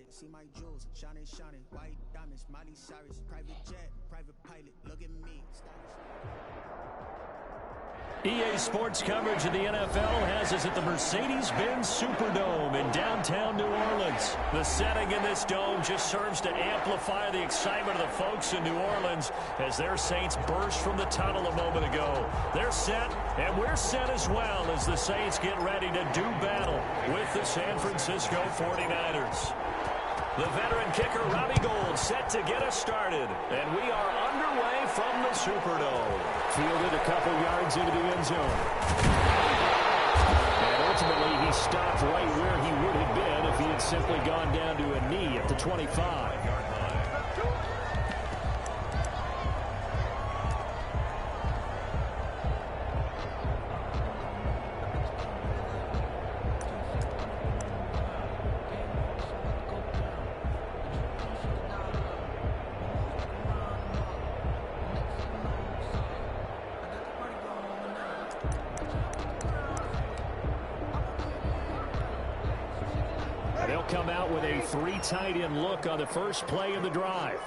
See my jewels, shining, shining, white diamonds, Miley Cyrus, private jet, private pilot, look at me. EA Sports coverage of the NFL has us at the Mercedes-Benz Superdome in downtown New Orleans. The setting in this dome just serves to amplify the excitement of the folks in New Orleans as their Saints burst from the tunnel a moment ago. They're set, and we're set as well as the Saints get ready to do battle with the San Francisco 49ers. The veteran kicker, Robbie Gould, set to get us started. And we are underway from the Superdome. Fielded a couple yards into the end zone. And ultimately, he stopped right where he would have been if he had simply gone down to a knee at the 25-yard line. They'll come out with a three tight end look on the first play of the drive.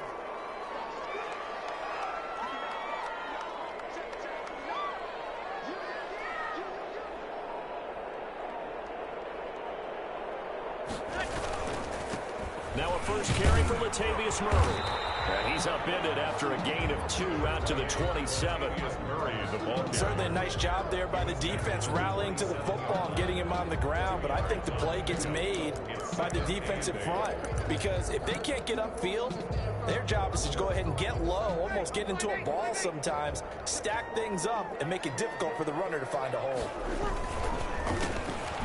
Now a first carry for Latavius Murray. And he's upended after a gain of 2 out to the 27. Certainly a nice job there by the defense rallying to the football and getting him on the ground. But I think the play gets made by the defensive front. Because if they can't get upfield, their job is to go ahead and get low, almost get into a ball sometimes, stack things up, and make it difficult for the runner to find a hole.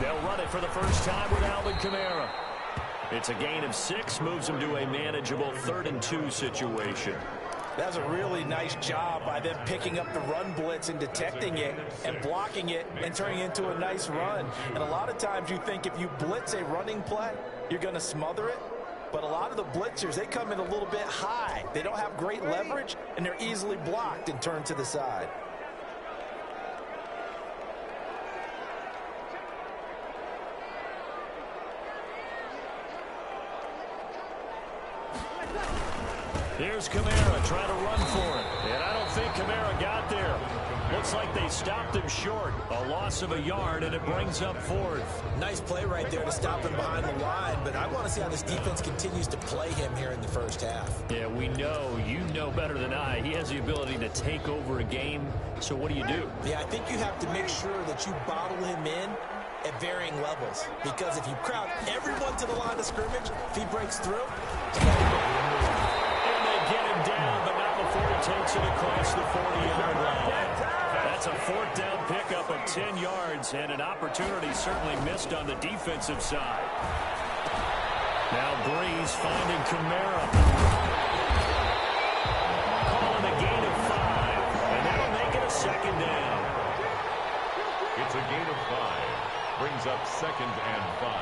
They'll run it for the first time with Alvin Kamara. It's a gain of 6, moves him to a manageable 3rd and 2 situation. That's a really nice job by them picking up the run blitz and detecting it and blocking it and turning it into a nice run. And a lot of times you think if you blitz a running play, you're going to smother it. But a lot of the blitzers, they come in a little bit high. They don't have great leverage, and they're easily blocked and turned to the side. Here's Kamara trying to run for it. And I don't think Kamara got there. Looks like they stopped him short. A loss of a yard, and it brings up 4th. Nice play right there to stop him behind the line. But I want to see how this defense continues to play him here in the first half. Yeah, we know. You know better than I. He has the ability to take over a game. So what do you do? Yeah, I think you have to make sure that you bottle him in at varying levels. Because if you crowd everyone to the line of scrimmage, if he breaks through, get him down, but not before he takes it across the 40-yard line. That's a 4th down pickup of 10 yards, and an opportunity certainly missed on the defensive side. Now Breeze finding Kamara. Calling a gain of 5, and that'll make it a 2nd down. It's a gain of 5. Brings up 2nd and 5.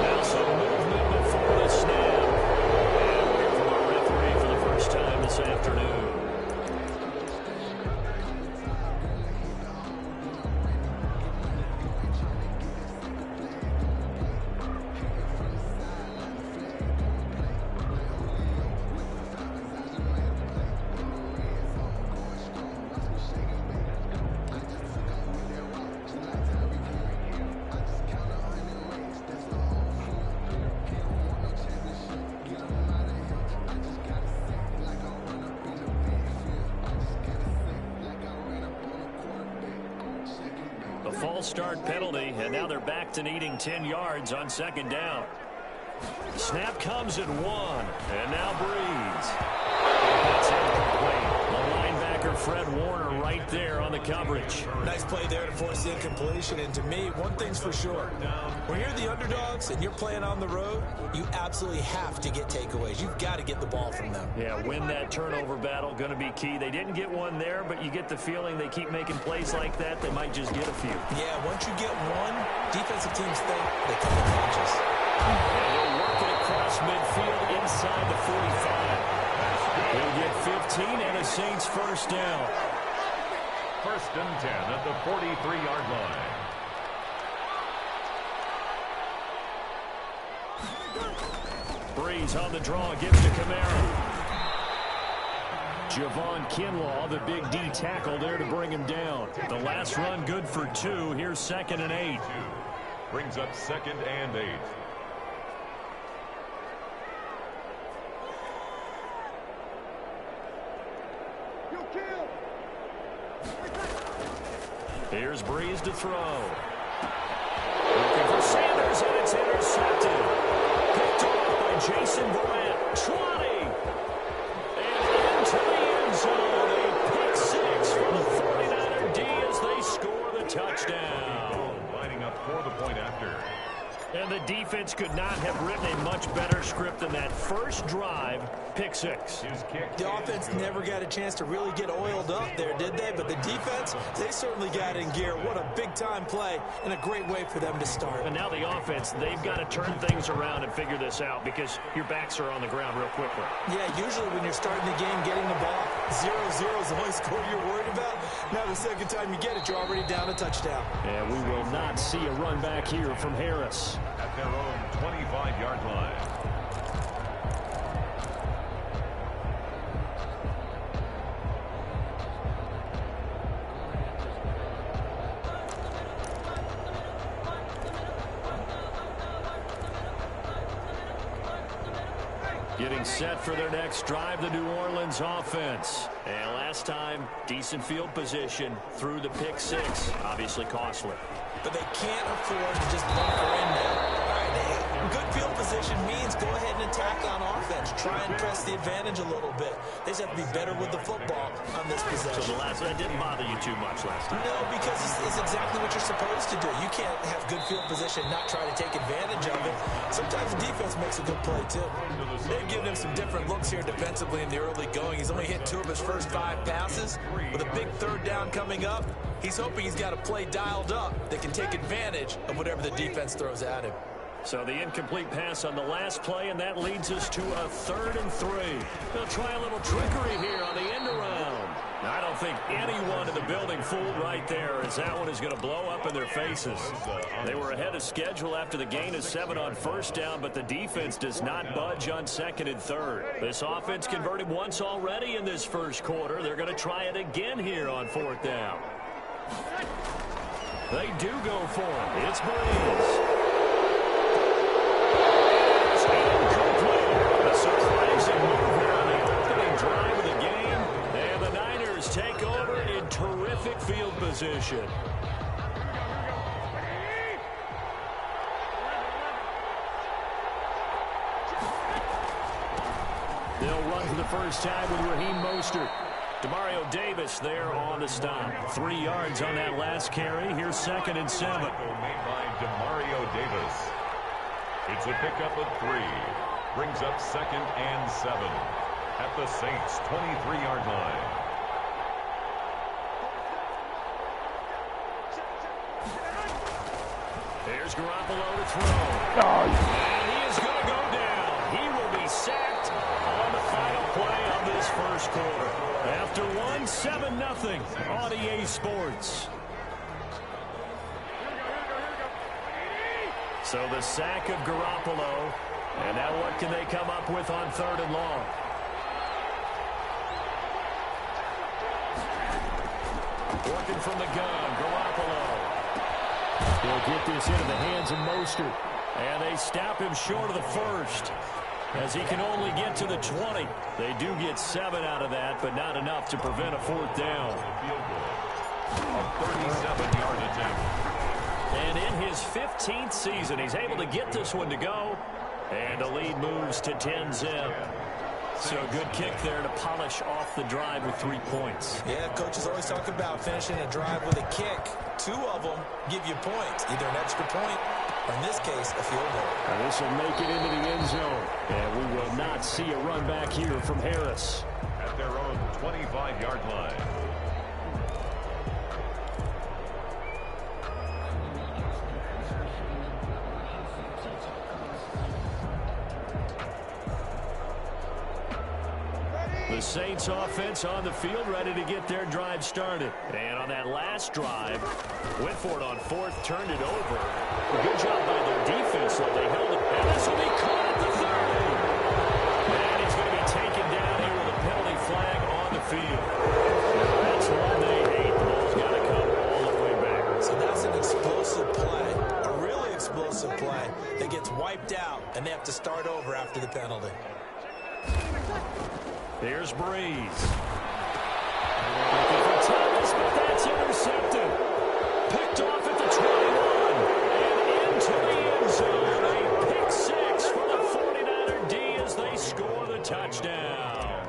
Now some movement before the snap. Time this afternoon. False start penalty, and now they're back to needing 10 yards on 2nd down. Snap comes at 1, and now Breeze. That's incomplete. The linebacker Fred Warner right there on the coverage. Nice play there to force the incompletion, and to me, one thing's for sure. When you're the underdogs and you're playing on the road, you absolutely have to get takeaways. You've got to get the ball from them. Yeah, win that turnover battle, going to be key. They didn't get one there, but you get the feeling they keep making plays like that, they might just get a few. Yeah, once you get one, defensive teams think they can punches. Yeah, across midfield inside the 45. He'll get 15 and a Saints first down. First and 10 at the 43-yard line. Breeze on the draw, gives to Kamara. Javon Kinlaw, the big D tackle there to bring him down. The last run good for 2. Here's 2nd and 8. Brings up 2nd and 8. Here's Breeze to throw. Looking for Sanders, and it's intercepted. Picked off by Jason Verrett. 20. And into the end zone. A pick 6 for the 49er D as they score the touchdown. Lining up for the point after. And the defense could not have written a much better script than that first drive, pick 6. The offense never got a chance to really get oiled up there, did they? But the defense, they certainly got in gear. What a big-time play and a great way for them to start. And now the offense, they've got to turn things around and figure this out because your backs are on the ground real quickly. Yeah, usually when you're starting the game, getting the ball, 0-0 is the only score you're worried about. Now the second time you get it, you're already down a touchdown. And we will not see a run back here from Harris. At their own 25-yard line. Getting set for their next drive, the New Orleans offense. And last time, decent field position through the pick 6. Obviously costly. But they can't afford to just bunker in now. All right, good field position means go ahead and attack on offense. Try and press the advantage a little bit. They just have to be better with the football on this possession. So that didn't bother you too much last time? No, because it's exactly what you're supposed to do. You can't have good field position, not try to take advantage of it. Sometimes the defense makes a good play, too. They've given him some different looks here defensively in the early going. He's only hit 2 of his first 5 passes. With a big third down coming up, he's hoping he's got a play dialed up that can take advantage of whatever the defense throws at him. So the incomplete pass on the last play, and that leads us to a 3rd and 3. They'll try a little trickery here on the end around. Now, I don't think anyone in the building fooled right there, as that one is going to blow up in their faces. They were ahead of schedule after the gain of 7 on first down, but the defense does not budge on 2nd and 3rd. This offense converted once already in this first quarter. They're going to try it again here on 4th down. They do go for it. It's Breeze. A surprising move here on the opening drive of the game. And the Niners take over in terrific field position. They'll run for the first time with Raheem Mostert. Demario Davis there on the stop. 3 yards on that last carry. Here's 2nd and 7. Made by Demario Davis. It's a pickup of 3. Brings up 2nd and 7 at the Saints' 23-yard line. There's Garoppolo to throw. And he is going to go down. He will be sacked on the final play of this first quarter. After 7-0 on EA Sports. So the sack of Garoppolo. And now what can they come up with on 3rd and long? Working from the gun, Garoppolo. He'll get this into the hands of Mostert. And they stop him short of the first, as he can only get to the 20. They do get 7 out of that, but not enough to prevent a 4th down. A 37-yard attempt. And in his 15th season, he's able to get this one to go. And the lead moves to 10-0. So a good kick there to polish off the drive with 3 points. Yeah, coaches always talk about finishing a drive with a kick. 2 of them give you points, either an extra point or, in this case, a field goal. And this will make it into the end zone. And we will not see a run back here from Harris. At their own 25-yard line. The Saints offense on the field, ready to get their drive started. And on that last drive, went for it on fourth, turned it over. A good job by their defense, though. They held it. And this will be caught at the 30. And he's going to be taken down here with a penalty flag on the field. That's one they hate. The ball's got to come all the way back. So that's an explosive play, a really explosive play that gets wiped out, and they have to start over after the penalty. Here's Breeze. Looking for Thomas, but that's intercepted. Picked off at the 21. And into the end zone. A pick six for the 49er D as they score the touchdown.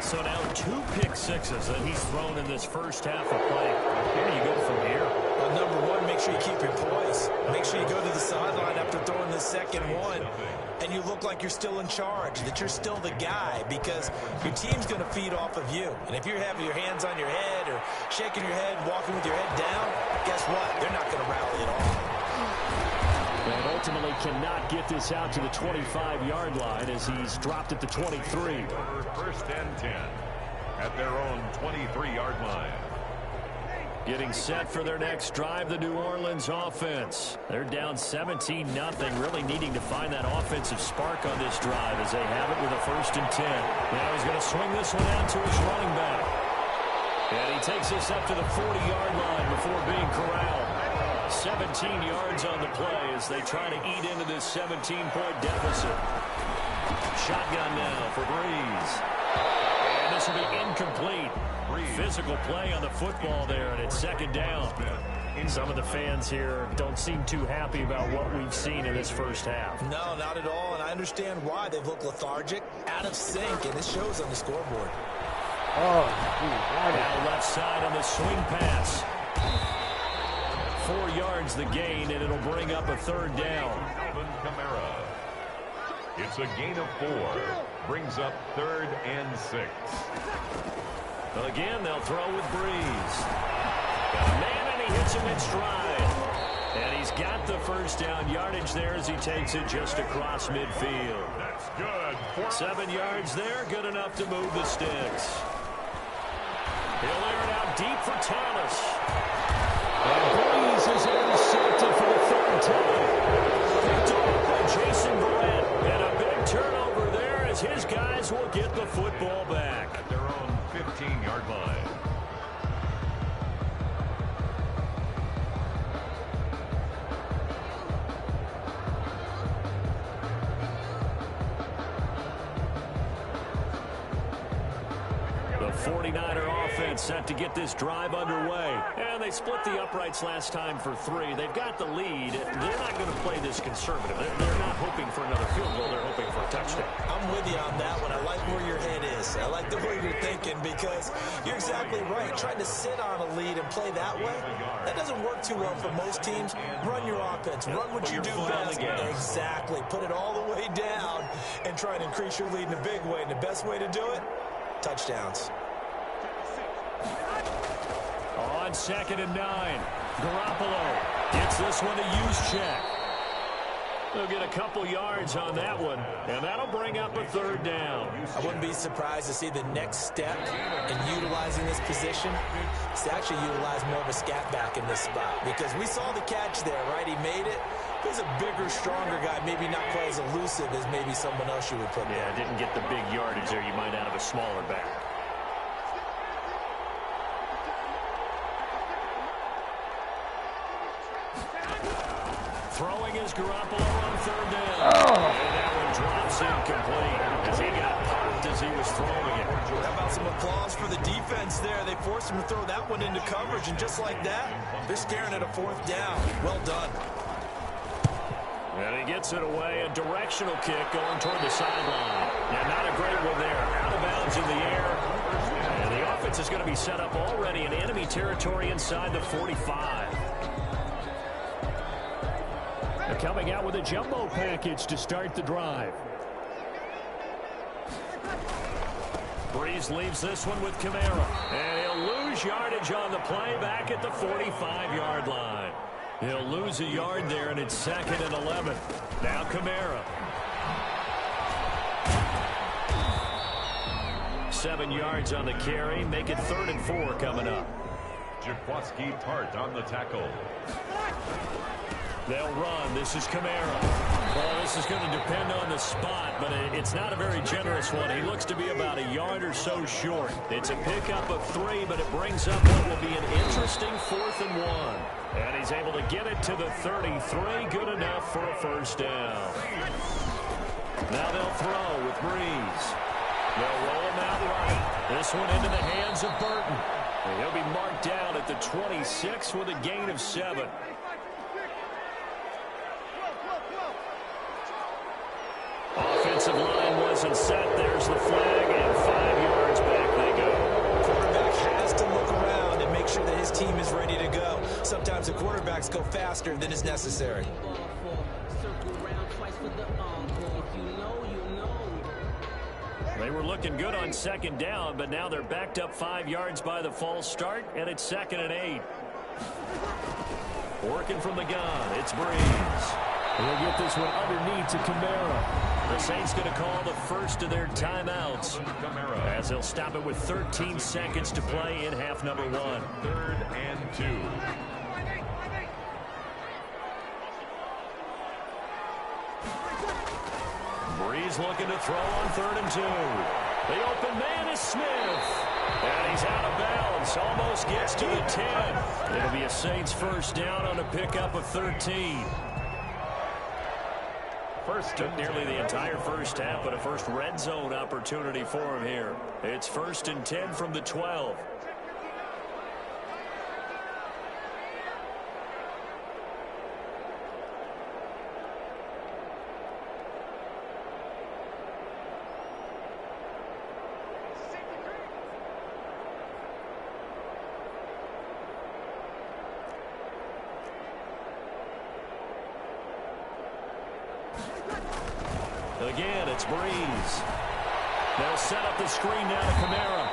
So now 2 pick sixes that he's thrown in this first half of play. Where do you go from here? Well, number one, make sure you keep your poise. Make sure you go to the sideline after throwing the second one, and you look like you're still in charge, that you're still the guy, because your team's going to feed off of you. And if you're having your hands on your head or shaking your head, walking with your head down, guess what? They're not going to rally at all. And ultimately cannot get this out to the 25-yard line as he's dropped at the 23. First and 10 at their own 23-yard line. Getting set for their next drive, the New Orleans offense. They're down 17-0, really needing to find that offensive spark on this drive as they have it with a first and 10. Now he's going to swing this one out to his running back. And he takes this up to the 40-yard line before being corralled. 17 yards on the play as they try to eat into this 17-point deficit. Shotgun now for Breeze. And this will be incomplete. Physical play on the football there, and it's second down. Some of the fans here don't seem too happy about what we've seen in this first half. No, not at all, and I understand why. They've looked lethargic, out of sync, and it shows on the scoreboard. Now left side on the swing pass. 4 yards the gain, and it'll bring up a third down. It's a gain of 4. Brings up 3rd and 6. Again, they'll throw with Breeze. Got a man, and he hits him in stride. And he's got the first down yardage there as he takes it just across midfield. That's good. 7 yards there, good enough to move the sticks. He'll air it out deep for Thomas. And Breeze is intercepted for the third time. Picked off by Jason Barrett. And a big turnover there as his guys will get the football back. At their own 15-yard line. The 49er offense set to get this drive underway. And they split the uprights last time for 3. They've got the lead. They're not going to play this conservative. They're not hoping for another field goal. They're hoping for a touchdown. I'm with you on that one. I like where your head is. I like the way you're thinking, because you're exactly right. Trying to sit on a lead and play that way, that doesn't work too well for most teams. Run your offense. Run what you do best. Exactly. Put it all the way down and try and increase your lead in a big way. And the best way to do it, touchdowns. On 2nd and 9, Garoppolo gets this one to Juszczyk. They'll get a couple yards on that one, and that'll bring up a third down. I wouldn't be surprised to see the next step in utilizing this position is to actually utilize more of a scat back in this spot, because we saw the catch there, right? He made it. He's a bigger, stronger guy, maybe not quite as elusive as maybe someone else you would put there. Yeah, didn't get the big yardage there you might out of a smaller back. Throwing is Garoppolo on third down. And that one drops incomplete as he got popped as he was throwing it. How about some applause for the defense there? They forced him to throw that one into coverage, and just like that, they're staring at a 4th down. Well done. And he gets it away, a directional kick going toward the sideline. Yeah, not a great one there. Out of bounds in the air. And the offense is going to be set up already in enemy territory inside the 45. They're coming out with a jumbo package to start the drive. Breeze leaves this one with Kamara. And he'll lose yardage on the play back at the 45-yard line. He'll lose a yard there, and it's 2nd and 11. Now Kamara. 7 yards on the carry. Make it 3rd and 4 coming up. Jaquaski Tart on the tackle. They'll run. This is Kamara. Well, this is going to depend on the spot, but it's not a very generous one. He looks to be about a yard or so short. It's a pickup of 3, but it brings up what will be an interesting 4th and 1. And he's able to get it to the 33. Good enough for a first down. Now they'll throw with Breeze. They'll roll him out right. This one into the hands of Burton. And he'll be marked down at the 26 with a gain of 7. Offensive line wasn't set. There's the flag, and 5 yards back they go. Quarterback has to look around and make sure that his team is ready to go. Sometimes the quarterbacks go faster than is necessary. They were looking good on 2nd down, but now they're backed up 5 yards by the false start, and it's 2nd and 8. Working from the gun, it's Breeze. He'll get this one underneath to Kamara. The Saints going to call the first of their timeouts as they'll stop it with 13 seconds to play in half number 1. 3rd and 2. Breeze looking to throw on 3rd and 2. The open man is Smith. And he's out of bounds. Almost gets to the 10. It'll be a Saints first down on a pickup of 13. Took nearly the entire first half, but a first red zone opportunity for him here. It's 1st and 10 from the 12. Again, it's Breeze. They'll set up the screen now to Kamara.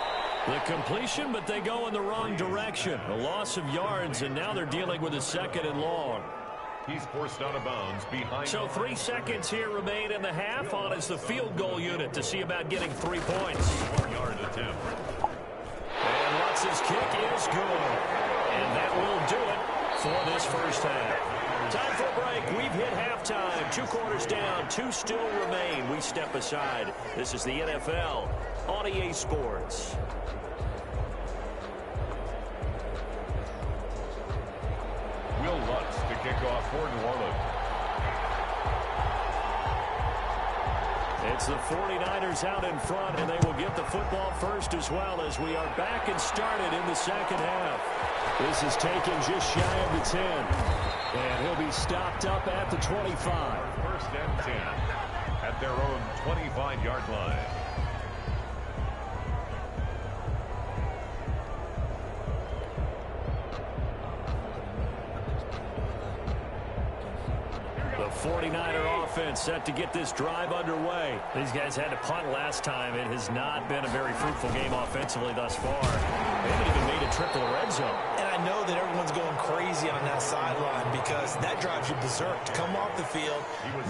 The completion, but they go in the wrong direction. A loss of yards, and now they're dealing with a 2nd and long. He's forced out of bounds behind. So 3 seconds here remain in the half. On is the field goal unit to see about getting 3 points. 4-yard attempt. And Lutz's kick is good. And that will do it for this first half. Time for a break. We've hit halftime. 2 quarters down. 2 still remain. We step aside. This is the NFL on EA Sports. Will Lutz to kick off for New Orleans. It's the 49ers out in front, and they will get the football first as well as we are back and started in the second half. This is taken just shy of the 10. And he'll be stopped up at the 25. 1st and 10 at their own 25-yard line. The 49er offense set to get this drive underway. These guys had to punt last time. It has not been a very fruitful game offensively thus far. They haven't even made a trip to the red zone. And I know that everyone's going crazy on that sideline because that drives you berserk to come off the field,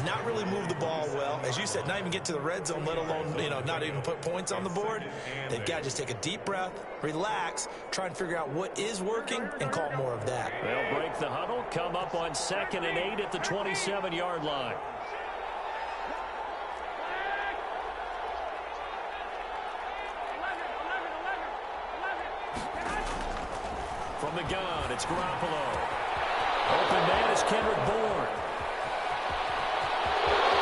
not really move the ball well. As you said, not even get to the red zone, let alone, not even put points on the board. They've got to just take a deep breath, relax, try and figure out what is working, and call more of that. They'll break the huddle, come up on 2nd and 8 at the 27-yard line. From the gun, it's Garoppolo. Open man is Kendrick Bourne.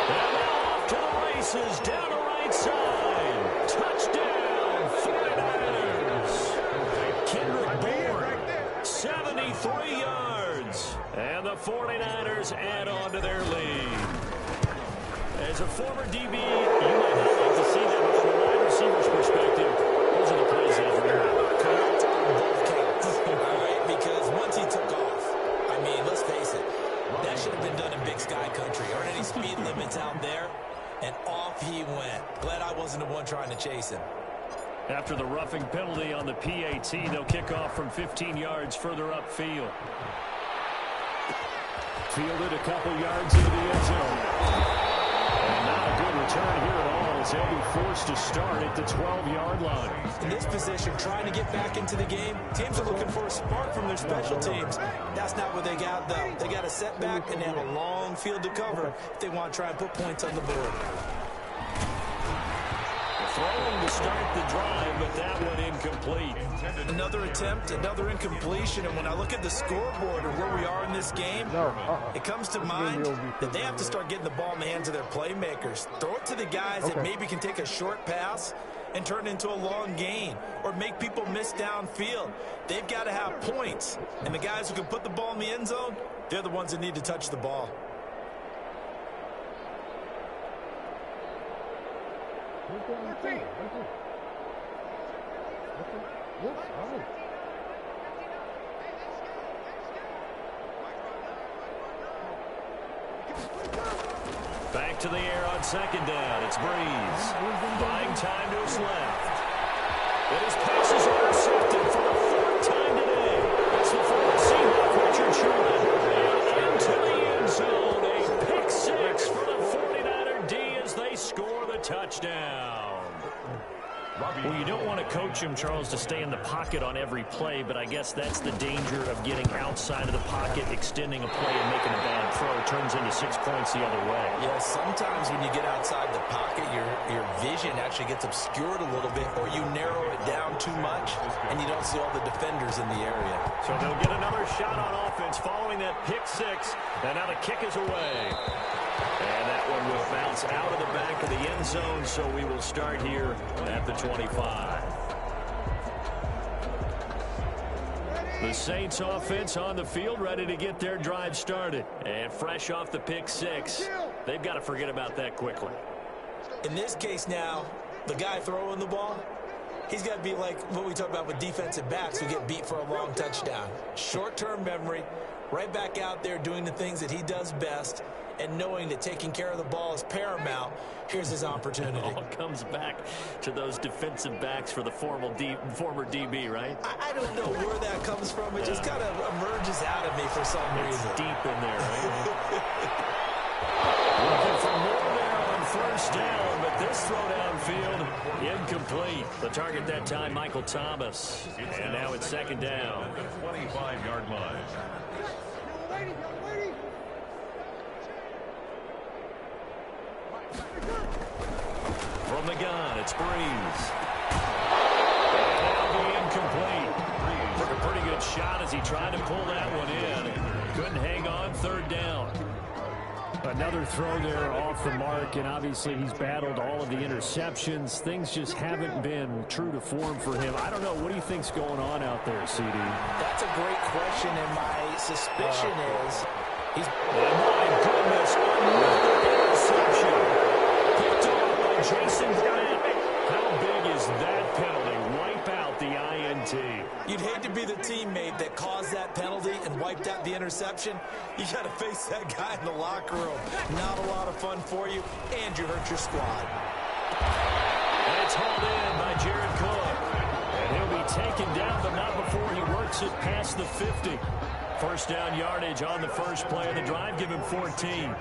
And now off to the races, down the right side. Touchdown, 49ers. Kendrick Bourne, 73 yards. And the 49ers add on to their lead. As a former DB, you might not like to see that, but from a wide receiver's perspective, those are the plays that are rare. Correct on both counts. All right, because once he took off, I mean, let's face it, that should have been done in Big Sky Country. Aren't any speed limits out there? And off he went. Glad I wasn't the one trying to chase him. After the roughing penalty on the PAT, they'll kick off from 15 yards further upfield. Fielded a couple yards into the end zone. And not a good return here at all. as he'll be forced to start at the 12-yard line. In this position, trying to get back into the game, teams are looking for a spark from their special teams. That's not what they got, though. They got a setback, and they have a long field to cover if they want to try and put points on the board. Throwing to start the drive, but that one incomplete. Another attempt, another incompletion, and when I look at the scoreboard or where we are in this game, it comes to mind that they have to start getting the ball in the hands of their playmakers. Throw it to the guys that maybe can take a short pass and turn it into a long gain or make people miss downfield. They've got to have points, and the guys who can put the ball in the end zone, they're the ones that need to touch the ball. Back to the air on second down. It's Breeze. Buying time to his left. And his pass is intercepted for the third time today. It's the forward Seahawk, Richard Sherman. And into the end zone. A pick six for the 49er D as they score the touchdown. Well, you don't want to coach him, Charles, to stay in the pocket on every play, but I guess that's the danger of getting outside of the pocket, extending a play, and making a bad throw. It turns into 6 points the other way. Yeah, sometimes when you get outside the pocket, your vision actually gets obscured a little bit, or you narrow it down too much, and you don't see all the defenders in the area. So they'll get another shot on offense following that pick six, and now the kick is away. And that one will bounce out of the back of the end zone, so we will start here at the 25. The Saints offense on the field, ready to get their drive started. And fresh off the pick six, they've got to forget about that quickly. In this case now, the guy throwing the ball, he's got to be like what we talk about with defensive backs who get beat for a long touchdown. Short-term memory, right back out there doing the things that he does best, and knowing that taking care of the ball is paramount. Here's his opportunity. It all comes back to those defensive backs for the former DB, right? I don't know where that comes from. It just kind of emerges out of me for some reason. It's deep in there, right? Looking for more there on first down, but this throw downfield, incomplete. The target that time, Michael Thomas. And now it's second down. 25-yard line. From the gun, it's Breeze. And that'll be incomplete. Took a pretty good shot as he tried to pull that one in. Couldn't hang on, third down. Another throw there off the mark, and obviously he's battled all of the interceptions. Things just haven't been true to form for him. I don't know. What do you think's going on out there, CD? That's a great question, and my suspicion is he's... Oh, my goodness. Interception. Picked off by Jason Grant. How big is that penalty? Wipe out the INT. You'd hate to be the teammate that caused that penalty and wiped out the interception. You got to face that guy in the locker room. Not a lot of fun for you, and you hurt your squad. And it's hauled in by Jared Cook. And he'll be taken down, but not before he works it past the 50. First down yardage on the first play of the drive. Give him 14.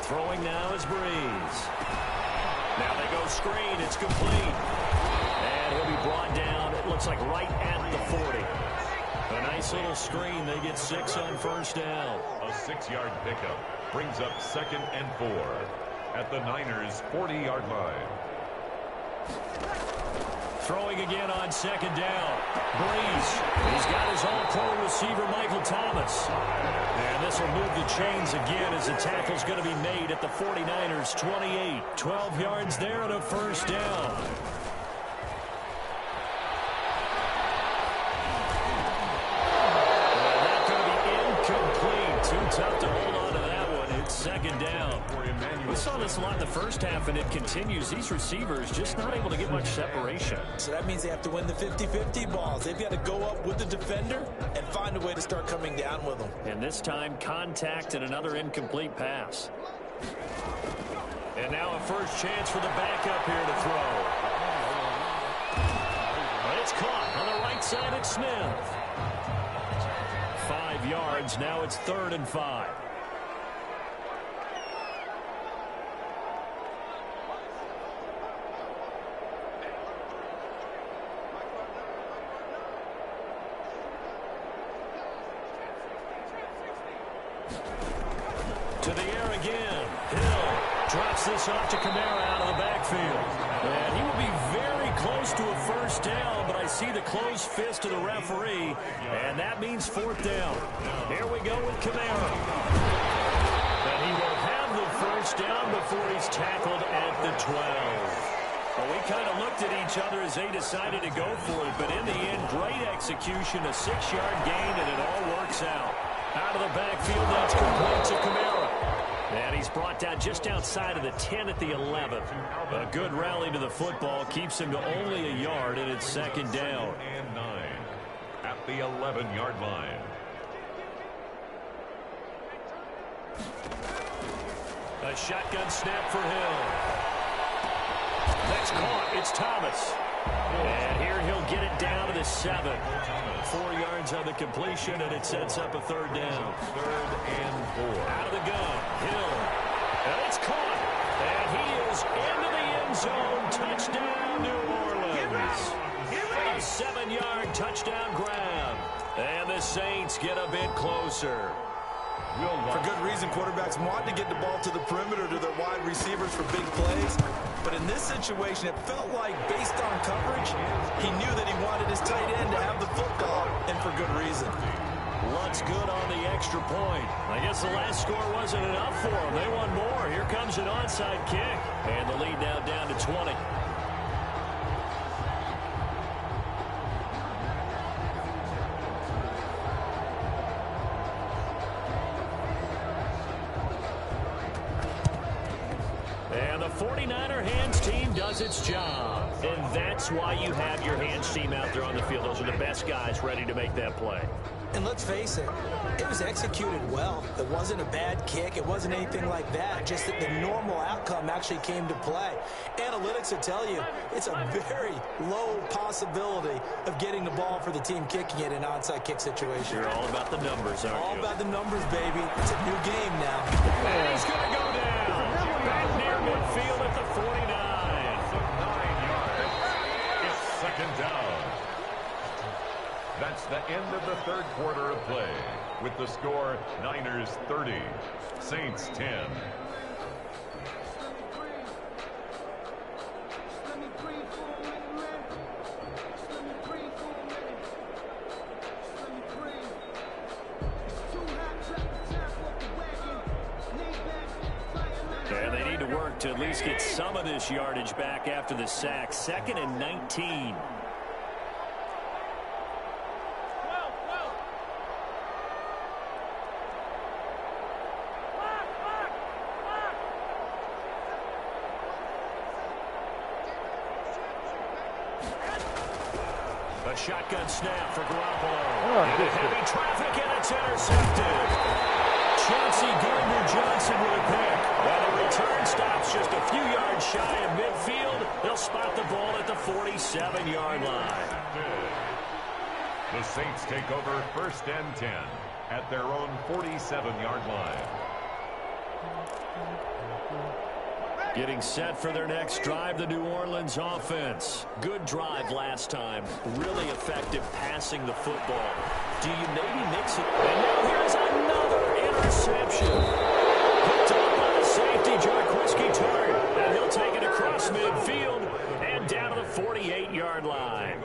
Throwing now is Breeze. Now they go screen. It's complete. And he'll be brought down, it looks like right at the 40. A nice little screen. They get 6 on first down. A 6-yard pickup brings up 2nd and 4 at the Niners' 40-yard line. Throwing again on second down. Breeze. He's got his all-pro receiver, Michael Thomas. And this will move the chains again as the tackle's going to be made at the 49ers' 28. 12 yards there and a first down. And that's going to be incomplete. Too tough to hold on to that one. It's second down. We saw this a lot in the first half, and it continues. These receivers just not able to get much separation. So that means they have to win the 50-50 balls. They've got to go up with the defender and find a way to start coming down with them. And this time, contact and another incomplete pass. And now a first chance for the backup here to throw. But it's caught on the right side at Smith. 5 yards. Now it's 3rd and 5. To the air again. Hill drops this off to Kamara out of the backfield. And he will be very close to a first down, but I see the closed fist of the referee, and that means fourth down. Here we go with Kamara. And he will have the first down before he's tackled at the 12. Well, we kind of looked at each other as they decided to go for it, but in the end, great execution, a 6-yard gain, and it all works out. Out of the backfield, that's complete to Kamara. And he's brought down just outside of the 10 at the 11th. A good rally to the football keeps him to only a yard, and it's second down. And 9 at the 11-yard line. A shotgun snap for Hill. That's caught. It's Thomas. And here he'll get it down to the 7. 4 yards on the completion, and it sets up a third down. Third and 4. Out of the gun. Hill. And it's caught. And he is into the end zone. Touchdown, New Orleans. A 7-yard touchdown grab. And the Saints get a bit closer. For good reason, quarterbacks want to get the ball to the perimeter to their wide receivers for big plays. But in this situation, it felt like, based on coverage, he knew that he wanted his tight end to have the football, and for good reason. Looks good on the extra point. I guess the last score wasn't enough for them. They want more. Here comes an onside kick. And the lead now down to 20. And the 49er hands team does its job. And that's why you have your hands team out there on the field. Those are the best guys ready to make that play. And let's face it, it was executed well. It wasn't a bad kick. It wasn't anything like that. Just that the normal outcome actually came to play. Analytics will tell you it's a very low possibility of getting the ball for the team kicking it in an onside kick situation. You're all about the numbers, aren't you? All about the numbers, baby. It's a new game now. And he's going to go down. Back near midfield at the 49. 9 yards. It's second down. That's the end of the third quarter of play. With the score, Niners 30, Saints 10. And they need to work to at least get some of this yardage back after the sack. 2nd and 19. A shotgun snap for Garoppolo. Into heavy traffic, and it's intercepted. Chauncey Gardner-Johnson with a pick. While the return stops just a few yards shy of midfield, they'll spot the ball at the 47-yard line. The Saints take over 1st and 10 at their own 47-yard line. Getting set for their next drive, the New Orleans offense. Good drive last time. Really effective passing the football. Do you maybe mix it? And now here's another interception. Picked up by the safety, Jarquiski Tartt. And he'll take it across midfield and down to the 48-yard line.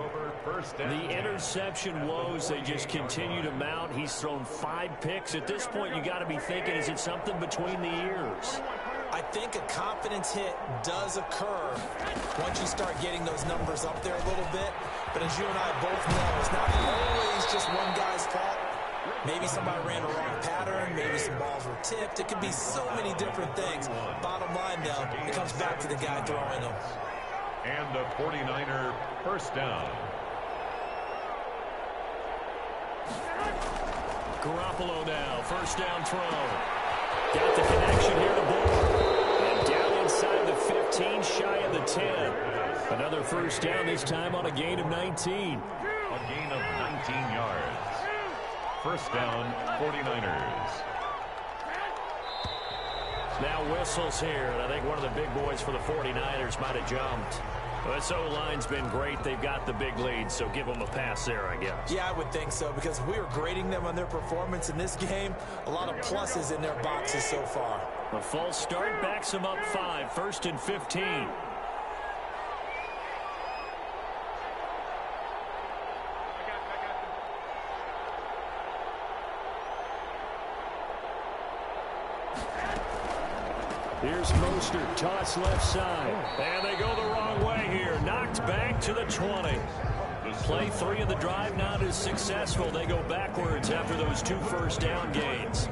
The interception woes, they just continue to mount. He's thrown 5 picks. At this point, you got to be thinking, is it something between the ears? I think a confidence hit does occur once you start getting those numbers up there a little bit. But as you and I both know, it's not always just one guy's fault. Maybe somebody ran a wrong pattern. Maybe some balls were tipped. It could be so many different things. Bottom line, though, it comes back to the guy throwing them. And a 49er first down. Garoppolo now, first down throw. Got the connection here to Bourne. And down inside the 15, shy of the 10. Another first down, this time on a gain of 19. A gain of 19 yards. First down, 49ers. Now whistles here, and I think one of the big boys for the 49ers might have jumped. Well, this O-line's been great. They've got the big lead, so give them a pass there, I guess. Yeah, I would think so, because we are grading them on their performance in this game. A lot of pluses in their boxes so far. A false start backs them up 5, 1st and 15. Here's Mostert, toss left side. And they go the wrong way here. Knocked back to the 20. Play 3 of the drive not as successful. They go backwards after those 2 first down gains.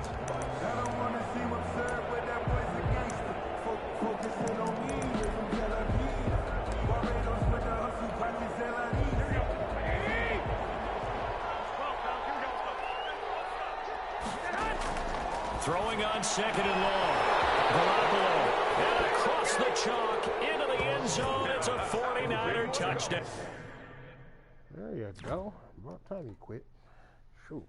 Throwing on 2nd and long. Garoppolo, and across the chalk, into the end zone. It's a 49er touchdown. There you go. About time you quit. Shoot.